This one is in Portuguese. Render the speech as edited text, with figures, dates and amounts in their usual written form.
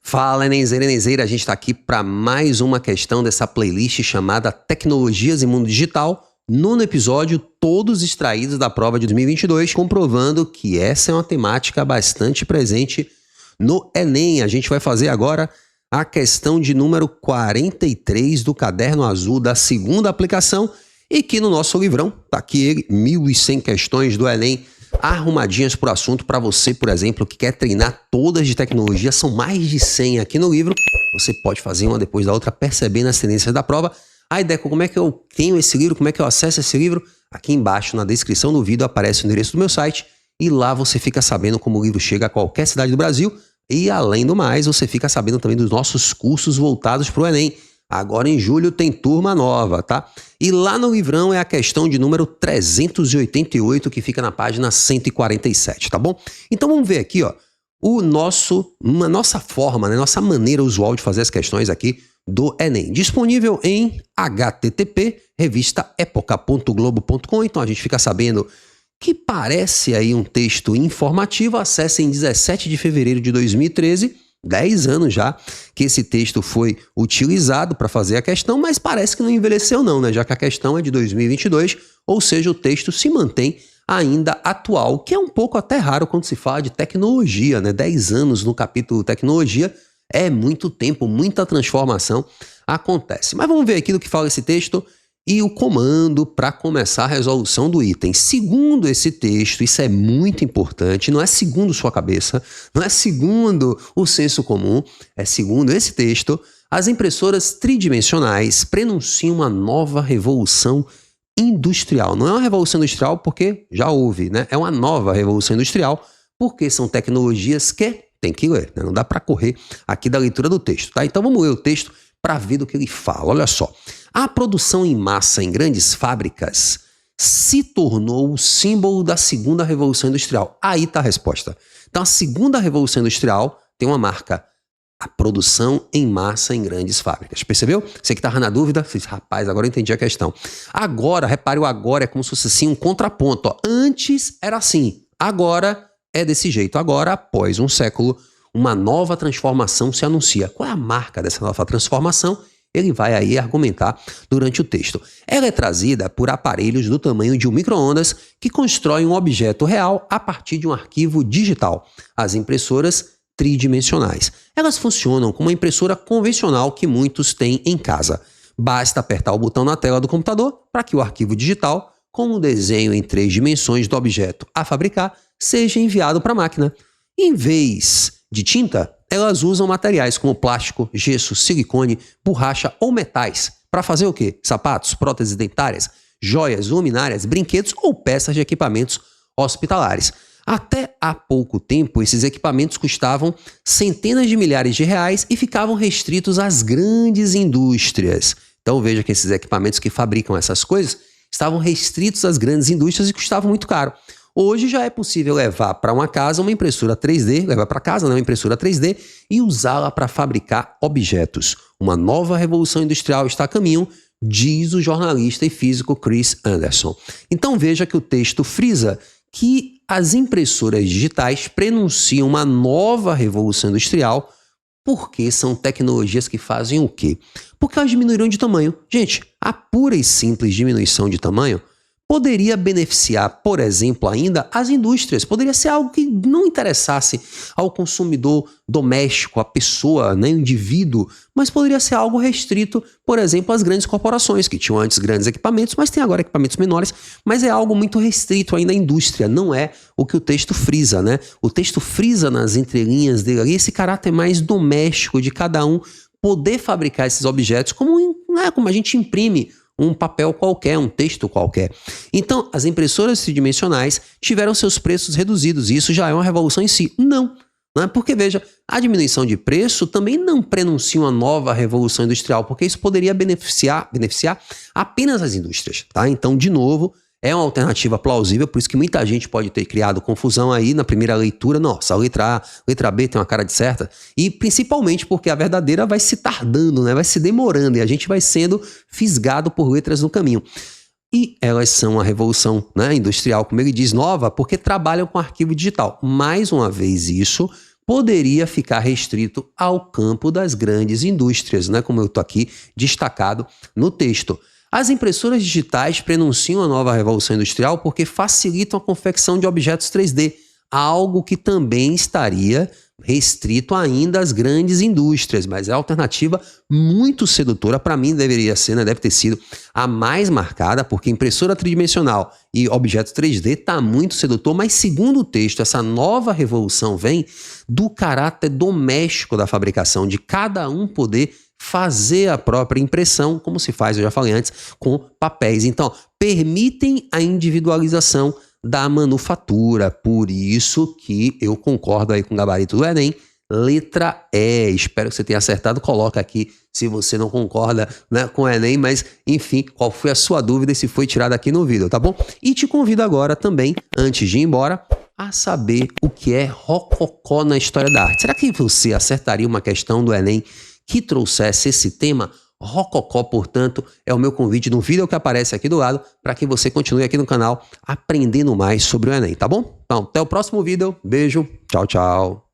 Fala, Enemzeira, Enemzeira, a gente está aqui para mais uma questão dessa playlist chamada Tecnologias e Mundo Digital. Nono episódio, todos extraídos da prova de 2022, comprovando que essa é uma temática bastante presente no Enem. A gente vai fazer agora a questão de número 43 do Caderno Azul da segunda aplicação e que no nosso livrão, tá aqui ele, 1.100 questões do Enem, arrumadinhas por assunto para você, por exemplo, que quer treinar todas de tecnologia. São mais de 100 aqui no livro. Você pode fazer uma depois da outra, percebendo as tendências da prova. Aí, Deco, como é que eu tenho esse livro? Como é que eu acesso esse livro? Aqui embaixo, na descrição do vídeo, aparece o endereço do meu site e lá você fica sabendo como o livro chega a qualquer cidade do Brasil e, além do mais, você fica sabendo também dos nossos cursos voltados para o Enem. Agora, em julho, tem turma nova, tá? E lá no livrão é a questão de número 388, que fica na página 147, tá bom? Então, vamos ver aqui, ó, nossa forma, né, nossa maneira usual de fazer as questões aqui do Enem. Disponível em http, revistaepoca.globo.com. Então, a gente fica sabendo que parece aí um texto informativo. Acesse em 17 de fevereiro de 2013, 10 anos já que esse texto foi utilizado para fazer a questão, mas parece que não envelheceu não, né? Já que a questão é de 2022, ou seja, o texto se mantém ainda atual, que é um pouco até raro quando se fala de tecnologia, né? 10 anos no capítulo tecnologia é muito tempo, muita transformação acontece. Mas vamos ver aqui do que fala esse texto e o comando para começar a resolução do item. Segundo esse texto, isso é muito importante, não é segundo sua cabeça, não é segundo o senso comum, é segundo esse texto, as impressoras tridimensionais prenunciam uma nova revolução industrial. Não é uma revolução industrial porque já houve, né? É uma nova revolução industrial porque são tecnologias que tem que ler, né? Não dá para correr aqui da leitura do texto, tá? Então vamos ler o texto para ver do que ele fala. Olha só. A produção em massa em grandes fábricas se tornou o símbolo da segunda revolução industrial. Aí está a resposta. Então, a segunda revolução industrial tem uma marca: a produção em massa em grandes fábricas. Percebeu? Você que estava na dúvida, rapaz, agora eu entendi a questão. Agora, repare, o agora é como se fosse assim um contraponto. Ó. Antes era assim, agora é desse jeito. Agora, após um século, uma nova transformação se anuncia. Qual é a marca dessa nova transformação? Ele vai aí argumentar durante o texto. Ela é trazida por aparelhos do tamanho de um micro-ondas que constroem um objeto real a partir de um arquivo digital, as impressoras tridimensionais. Elas funcionam como uma impressora convencional que muitos têm em casa. Basta apertar o botão na tela do computador para que o arquivo digital, com um desenho em 3 dimensões do objeto a fabricar, seja enviado para a máquina. Em vez de tinta, elas usam materiais como plástico, gesso, silicone, borracha ou metais para fazer o quê? Sapatos, próteses dentárias, joias, luminárias, brinquedos ou peças de equipamentos hospitalares. Até há pouco tempo, esses equipamentos custavam centenas de milhares de reais e ficavam restritos às grandes indústrias. Então veja que esses equipamentos que fabricam essas coisas estavam restritos às grandes indústrias e custavam muito caro. Hoje já é possível levar para uma casa uma impressora 3D, levar para casa, né, uma impressora 3D e usá-la para fabricar objetos. Uma nova revolução industrial está a caminho, diz o jornalista e físico Chris Anderson. Então veja que o texto frisa que as impressoras digitais prenunciam uma nova revolução industrial porque são tecnologias que fazem o quê? Porque elas diminuíram de tamanho. Gente, a pura e simples diminuição de tamanho poderia beneficiar, por exemplo, ainda as indústrias. Poderia ser algo que não interessasse ao consumidor doméstico, à pessoa, né, o indivíduo, mas poderia ser algo restrito, por exemplo, às grandes corporações, que tinham antes grandes equipamentos, mas tem agora equipamentos menores, mas é algo muito restrito ainda à indústria, não é o que o texto frisa, né? O texto frisa nas entrelinhas dele ali esse caráter mais doméstico de cada um poder fabricar esses objetos como a gente imprime um papel qualquer, um texto qualquer. Então, as impressoras tridimensionais tiveram seus preços reduzidos, e isso já é uma revolução em si. Não, porque, veja, a diminuição de preço também não prenuncia uma nova revolução industrial, porque isso poderia beneficiar apenas as indústrias, tá? Então, de novo, é uma alternativa plausível, por isso que muita gente pode ter criado confusão aí na primeira leitura. Nossa, a letra A, letra B tem uma cara de certa. E principalmente porque a verdadeira vai se tardando, né? Vai se demorando e a gente vai sendo fisgado por letras no caminho. E elas são a revolução, né, industrial, como ele diz, nova, porque trabalham com arquivo digital. Mais uma vez isso poderia ficar restrito ao campo das grandes indústrias, né? Como eu estou aqui destacado no texto. As impressoras digitais prenunciam a nova revolução industrial porque facilitam a confecção de objetos 3D, algo que também estaria restrito ainda às grandes indústrias, mas é uma alternativa muito sedutora. Para mim deveria ser, né? Deve ter sido a mais marcada, porque impressora tridimensional e objetos 3D tá muito sedutor, mas segundo o texto, essa nova revolução vem do caráter doméstico da fabricação, de cada um poder fazer a própria impressão, como se faz, eu já falei antes, com papéis. Então, permitem a individualização da manufatura. Por isso que eu concordo aí com o gabarito do Enem, letra E. Espero que você tenha acertado. Coloca aqui se você não concorda, né, com o Enem, mas enfim, qual foi a sua dúvida e se foi tirada aqui no vídeo, tá bom? E te convido agora também, antes de ir embora, a saber o que é rococó na história da arte. Será que você acertaria uma questão do Enem que trouxesse esse tema? Rococó, portanto, é o meu convite no vídeo que aparece aqui do lado para que você continue aqui no canal aprendendo mais sobre o Enem, tá bom? Então, até o próximo vídeo. Beijo. Tchau, tchau.